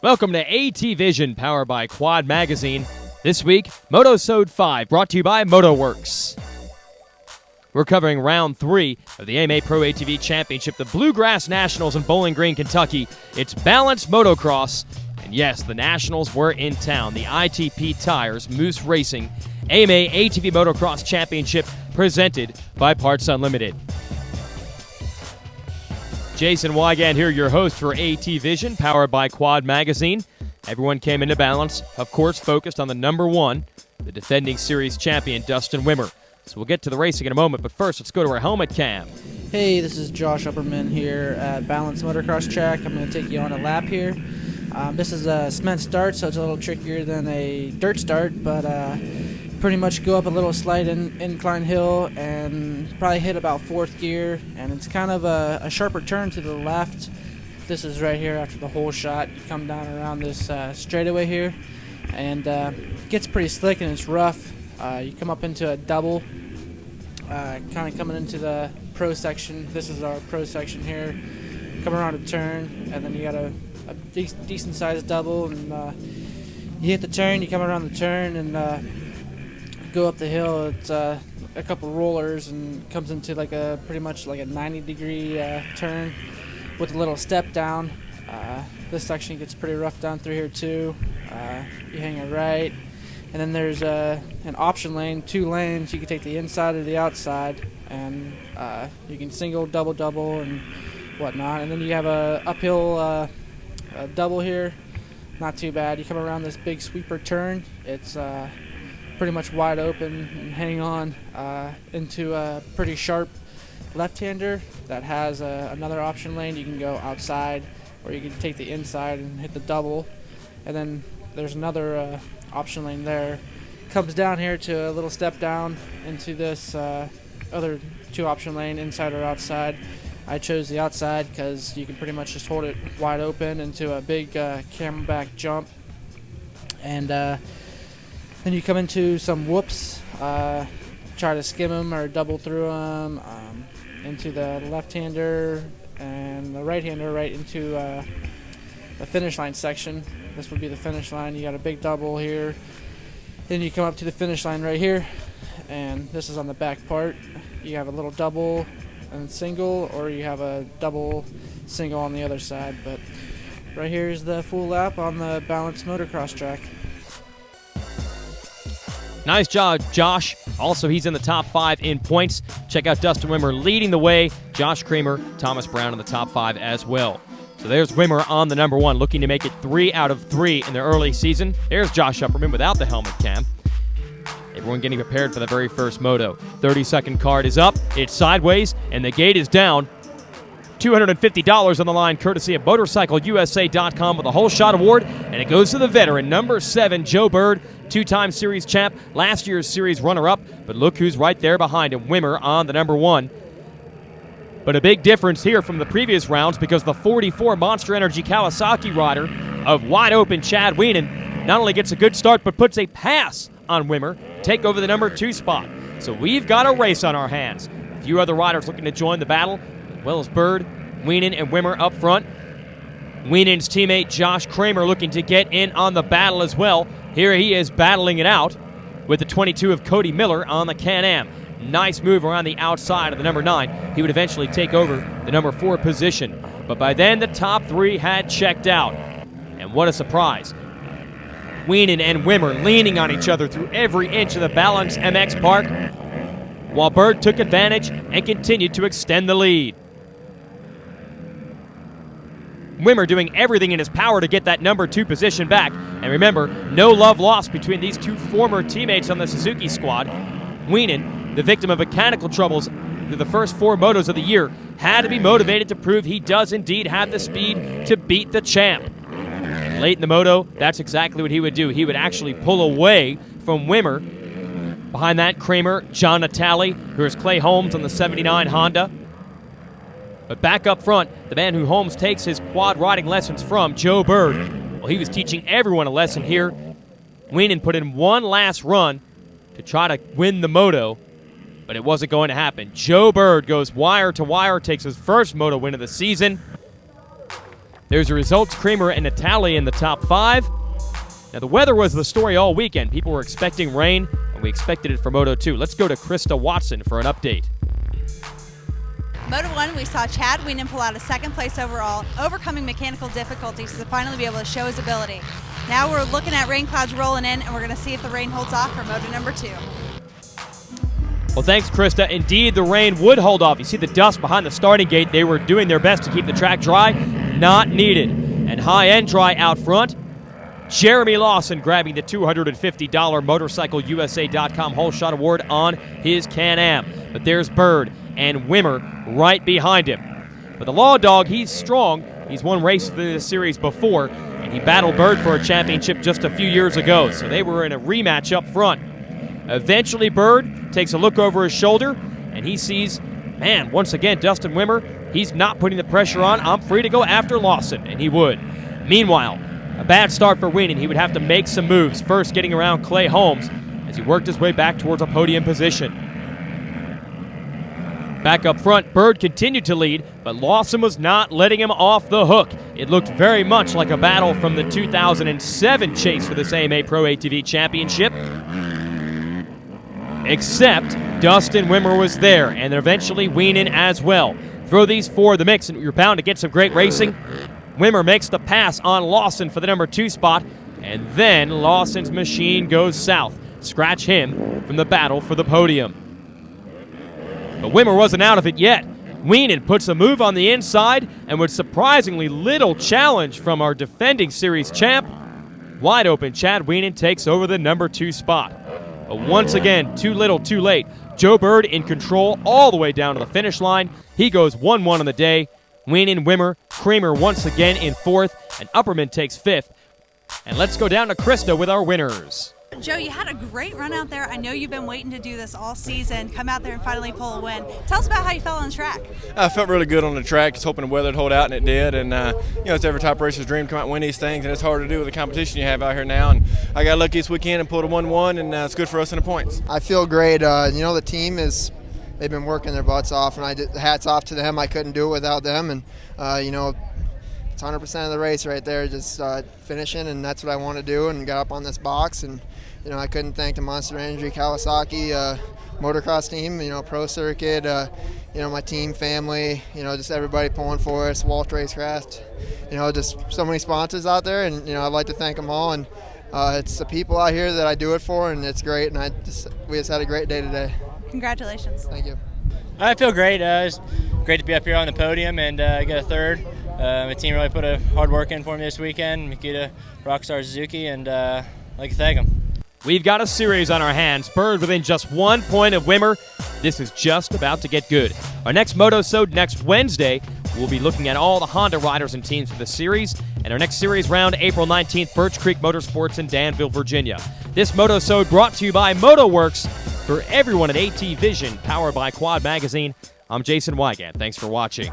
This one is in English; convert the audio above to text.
Welcome to ATVision, powered by Quad Magazine. This week, Motosode 5, brought to you by MotoWorks. We're covering round 3 of the AMA Pro ATV Championship, the Bluegrass Nationals in Bowling Green, Kentucky. It's Ballance Motocross, and yes, the Nationals were in town. The ITP Tires Moose Racing AMA ATV Motocross Championship, presented by Parts Unlimited. Jason Wygand here, your host for ATVision, powered by Quad Magazine. Everyone came into Ballance, of course, focused on the number 1, the defending series champion, Dustin Wimmer. So we'll get to the racing in a moment, but first, let's go to our helmet cam. Hey, this is Josh Upperman here at Ballance Motocross Track. I'm going to take you on a lap here. This is a cement start, so it's a little trickier than a dirt start, but pretty much go up a little slight incline hill and probably hit about 4th gear, and it's kind of a sharper turn to the left. This is right here after the hole shot. You come down around this straightaway here, and it gets pretty slick and it's rough. You come up into a double, kind of coming into the pro section. This is our pro section here. Come around a turn, and then you got a decent sized double, and you hit the turn, you come around the turn, and go up the hill. It's a couple rollers and comes into like pretty much like a 90-degree turn with a little step down. This section gets pretty rough down through here too. You hang it right, and then there's an option lane, 2 lanes. You can take the inside or the outside, and you can single, double, and whatnot. And then you have a uphill a double here, not too bad. You come around this big sweeper turn. It's pretty much wide open, and hang on into a pretty sharp left-hander that has another option lane. You can go outside, or you can take the inside and hit the double, and then there's another option lane there. Comes down here to a little step down into this other 2 option lane, inside or outside. I chose the outside because you can pretty much just hold it wide open into a big camelback jump, and then you come into some whoops, try to skim them or double through them, into the left-hander and the right-hander right into the finish line section. This would be the finish line. You got a big double here. Then you come up to the finish line right here, and this is on the back part. You have a little double and single, or you have a double single on the other side. But right here is the full lap on the Ballance Motocross track. Nice job, Josh. Also, he's in the top 5 in points. Check out Dustin Wimmer leading the way. Josh Kramer, Thomas Brown in the top 5 as well. So there's Wimmer on the number 1, looking to make it 3 out of 3 in the early season. There's Josh Upperman without the helmet cam. Everyone getting prepared for the very first moto. 30-second card is up. It's sideways, and the gate is down. $250 on the line, courtesy of MotorcycleUSA.com with a whole shot award, and it goes to the veteran, number 7, Joe Bird, 2-time series champ, last year's series runner-up, but look who's right there behind him, Wimmer on the number 1. But a big difference here from the previous rounds, because the 44 Monster Energy Kawasaki rider of wide-open Chad Wienen not only gets a good start, but puts a pass on Wimmer to take over the number 2 spot. So we've got a race on our hands. A few other riders looking to join the battle, as well as Bird, Wienen, and Wimmer up front. Wienen's teammate Josh Kramer looking to get in on the battle as well. Here he is battling it out with the 22 of Cody Miller on the Can-Am. Nice move around the outside of the number 9. He would eventually take over the number 4 position. But by then, the top 3 had checked out. And what a surprise. Wienen and Wimmer leaning on each other through every inch of the Ballance MX Park, while Bird took advantage and continued to extend the lead. Wimmer doing everything in his power to get that number 2 position back. And remember, no love lost between these 2 former teammates on the Suzuki squad. Wienen, the victim of mechanical troubles through the first 4 motos of the year, had to be motivated to prove he does indeed have the speed to beat the champ. Late in the moto, that's exactly what he would do. He would actually pull away from Wimmer. Behind that, Kramer, John Natale, here's Clay Holmes on the 79 Honda. But back up front, the man who Holmes takes his quad riding lessons from, Joe Bird. Well, he was teaching everyone a lesson here. Wienen put in one last run to try to win the moto, but it wasn't going to happen. Joe Bird goes wire to wire, takes his first moto win of the season. There's your results. Kramer and Natali in the top 5. Now, the weather was the story all weekend. People were expecting rain, and we expected it for Moto 2. Let's go to Krista Watson for an update. Moto 1, we saw Chad Wienen pull out a 2nd place overall, overcoming mechanical difficulties to finally be able to show his ability. Now we're looking at rain clouds rolling in, and we're going to see if the rain holds off for Moto number 2. Well, thanks, Krista. Indeed, the rain would hold off. You see the dust behind the starting gate. They were doing their best to keep the track dry. Not needed. And high-end dry out front. Jeremy Lawson grabbing the $250 MotorcycleUSA.com Whole Shot Award on his Can-Am. But there's Bird and Wimmer right behind him. But the Law Dog, he's strong. He's won races through this series before, and he battled Bird for a championship just a few years ago. So they were in a rematch up front. Eventually, Bird takes a look over his shoulder, and he sees, man, once again, Dustin Wimmer, he's not putting the pressure on. I'm free to go after Lawson, and he would. Meanwhile, a bad start for Wienen. He would have to make some moves, first getting around Clay Holmes as he worked his way back towards a podium position. Back up front, Bird continued to lead, but Lawson was not letting him off the hook. It looked very much like a battle from the 2007 chase for this AMA Pro ATV Championship. Except Dustin Wimmer was there, and eventually Wienen as well. Throw these 4 in the mix, and you're bound to get some great racing. Wimmer makes the pass on Lawson for the number 2 spot, and then Lawson's machine goes south. Scratch him from the battle for the podium. But Wimmer wasn't out of it yet. Wienen puts a move on the inside, and with surprisingly little challenge from our defending series champ, wide open Chad Wienen takes over the number 2 spot. But once again, too little, too late. Joe Bird in control all the way down to the finish line. He goes 1-1 on the day. Wienen, Wimmer, Kramer once again in 4th, and Upperman takes 5th. And let's go down to Krista with our winners. Joe, you had a great run out there. I know you've been waiting to do this all season. Come out there and finally pull a win. Tell us about how you felt on the track. I felt really good on the track, just hoping the weather would hold out, and it did. And it's every top racer's dream to come out and win these things, and it's hard to do with the competition you have out here now. And I got lucky this weekend and pulled a 1-1, and it's good for us in the points. I feel great. The team they've been working their butts off, and hats off to them. I couldn't do it without them, and it's 100% of the race right there, just finishing, and that's what I want to do. And got up on this box, and I couldn't thank the Monster Energy Kawasaki motocross team, Pro Circuit, my team, family, just everybody pulling for us, Walt Racecraft, just so many sponsors out there, and I'd like to thank them all. And it's the people out here that I do it for, and it's great. And we just had a great day today. Congratulations. Thank you. I feel great. It's great to be up here on the podium and get a 3rd. My team really put a hard work in for me this weekend. Mikita, Rockstar Suzuki, and I'd like to thank them. We've got a series on our hands. Bird within just 1 point of Wimmer. This is just about to get good. Our next Motosode next Wednesday, we'll be looking at all the Honda riders and teams for the series. And our next series round, April 19th, Birch Creek Motorsports in Danville, Virginia. This Motosode brought to you by MotoWorks for everyone at ATVision, powered by Quad Magazine. I'm Jason Wygant. Thanks for watching.